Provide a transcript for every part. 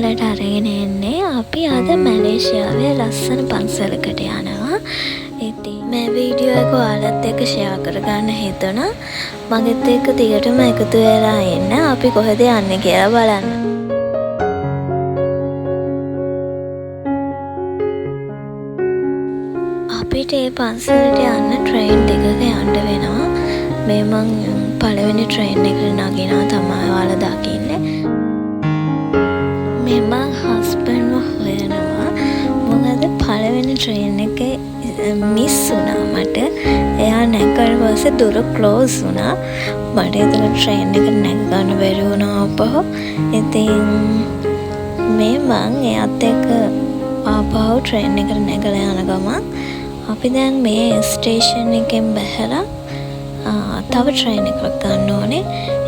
ඔයාලට අරගෙන එන්නේ අපි අද මැලේසියාවේ ලස්සන පන්සලකට යනවා. ඉතින් මේ වීඩියෝ එක ඔයාලත් එක්ක ෂෙයා කරගන්න හිතුණා. මගෙත් එක්ක දිගටම එකතු වෙලා ඉන්න. අපි කොහෙද යන්නේ කියලා බලන්න. අපිට මේ පන්සලට යන්න ට්‍රේන් දෙකක යන්න වෙනවා. මේ මං පළවෙනි ට්‍රේන් එකට නගිනවා තමයි ඔයාලා දකින්නේ. මම හස්බන්ඩ්ව හොයනවා. මොකද පළවෙනි ට්‍රේන් එකේ මිස් වුණා මට. එයා නැගලා පස්සේ දොර ක්ලෝස් වුණා. මට ඒක ට්‍රේන් එකට නැග ගන්න බැරි වුණා අපහු. ඉතින් මං එයාත් එක්ක ආපහු ට්‍රේන් එකට නැගලා යන ගමන් අපි දැන් මේ ස්ටේෂන් එකෙන් බැහැලා තව ට්‍රේන් එකක් ගන්න ඕනේ.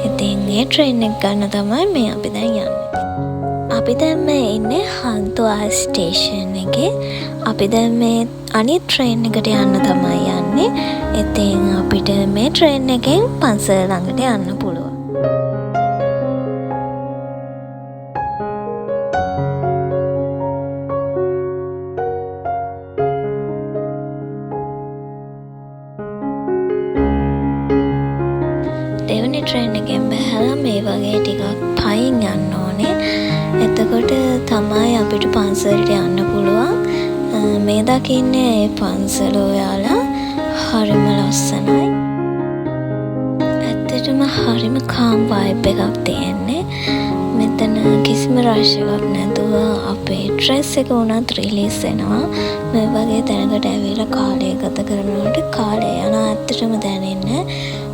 ඉතින් මේ ට්‍රේන් එක ගන්න තමයි මේ අපි දැන් යන්නේ. අපි දැන් මේ ඉන්නේ හන්තුවා ස්ටේෂන් එකේ. අපි දැන් මේ අනිත් ට්‍රේන් එකට යන්න තමයි යන්නේ. ඉතින් අපිට මේ ට්‍රේන් එකෙන් පන්සල ළඟට යන්න පුළුවන්. දෙවෙනි ට්‍රේන් එකෙන් බැහැලා මේ වගේ ටිකක් පයින් යන්න ඕනේ. එතකොට තමයි අපිට පන්සලට යන්න පුළුවන්. මේ දකින්නේ ඒ පන්සල ඔයාලා හරිම ලස්සනයි. ඇත්තටම හරිම කාම් වයිබ් එකක් තියෙන්නේ. මෙතන කිසිම රෂ් එකක් නැතුව අපේ ඩ්‍රෙස් එක උනත් රිලීස් වෙනවා. මේ වගේ තැනකට ඇවිල්ලා කාලය ගත කරනකොට කාලය යන ඇත්තටම දැනෙන්නේ.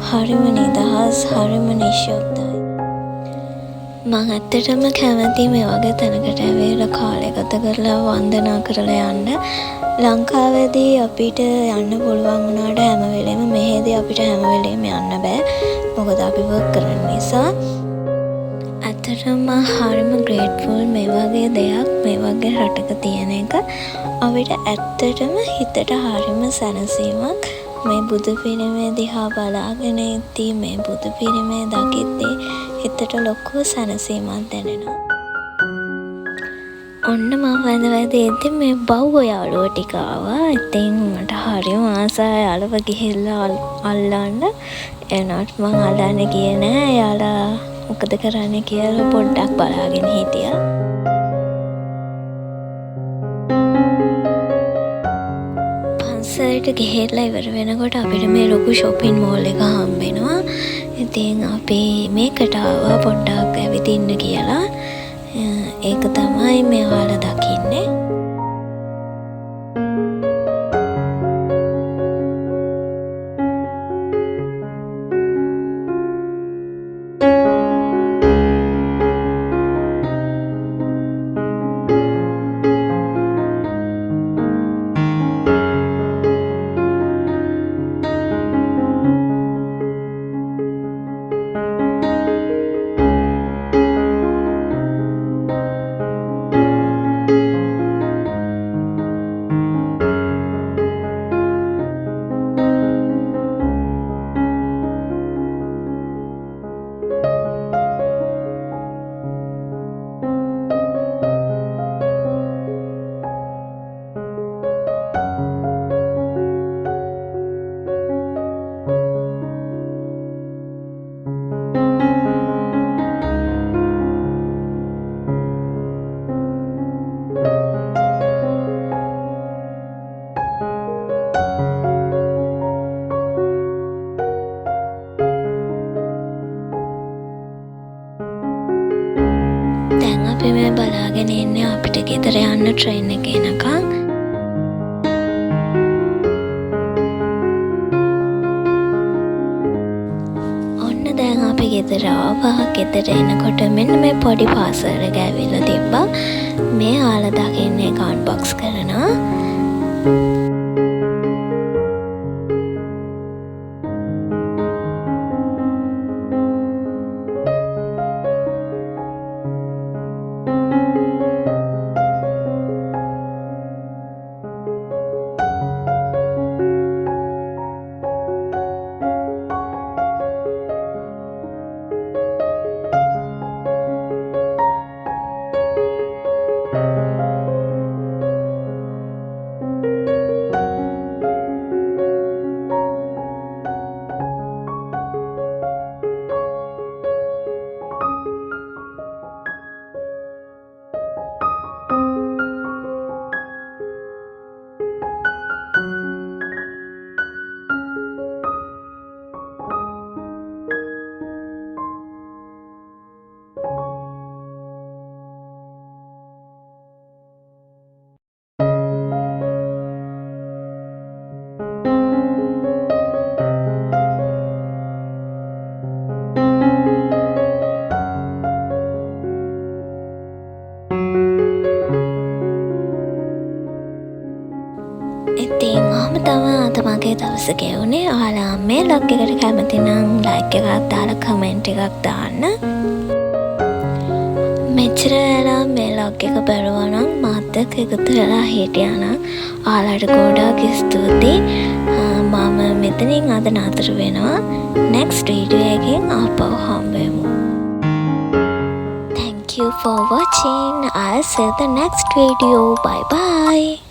හරිම නිදහස්, හරිම නිශ්ශබ්දයි. මම ඇත්තටම කැමති මේ වගේ තැනකට ඇවිල්ලා කාලය ගත කරලා වන්දනා කරලා යන්න. ලංකාවේදී අපිට යන්න පුළුවන් වුණාට හැම වෙලෙම මෙහෙදී අපිට හැම වෙලෙම යන්න බෑ. මොකද අපි වර්ක් කරන නිසා. ඇත්තටම හරිම ග්‍රේට්ෆුල් මේ වගේ දෙයක් මේ වගේ රටක තියෙන එක. අපිට ඇත්තටම හිතට හරිම සැනසීමක්. මේ බුදු පිළිමය දිහා බලාගෙන ඉද්දී මේ බුදු පිළිමය දකිද්දී හිතට ලොකු සැනසීමක් දැනෙනවා. ඔන්න මම වැඳ මේ බව්ව යාළුවෝ ටික ආවා. ඉතින් මට හරිම ආසයි යාළුව ගිහිල්ලා අල්ලන්න. එනකොට මං අල්ලන්න ගියේ නෑ. යාළුවා මොකද කරන්නේ කියලා පොඩ්ඩක් බලාගෙන හිටියා. පන්සලට ගිහිල්ලා ඉවර වෙනකොට අපිට මේ ලොකු shopping mall එක හම්බෙනවා. ඉතින් අපි මේකට ආවා පොඩ්ඩක් ඇවිදින්න කියලා. ඒක තමයි මේ ඔයාලා දකින්නේ. දැන් අපි මේ බලාගෙන ඉන්නේ අපිට ගෙදර යන්න ට්‍රේන් එක එනකන්. ඔන්න දැන් අපි ගෙදර ආවා. ගෙදර එනකොට මෙන්න මේ පොඩි පාසල් එක ඇවිල්ලා තිබ්බා. මේ ආලා දකින්නේ එක අන්බොක්ස් කරනවා. ඉතින් ඔහොම තමයි අද මගේ දවස ගෙවුනේ. ඔයාලා මේ ලොග් එකට කැමති නම් ලයික් එකක් දාලා කමෙන්ට් එකක් දාන්න. මෙච්චර වෙලා මේ ලොග් එක බැලුවා නම් මාත් එක්ක එකතු වෙලා හිටියා නම් ඔයාලට ගොඩාක් ස්තුතියි. මම මෙතනින් අද නතර වෙනවා. next video එකෙන් ආපහු හම්බෙමු. Thank you for watching. I'll see you the next video. Bye bye.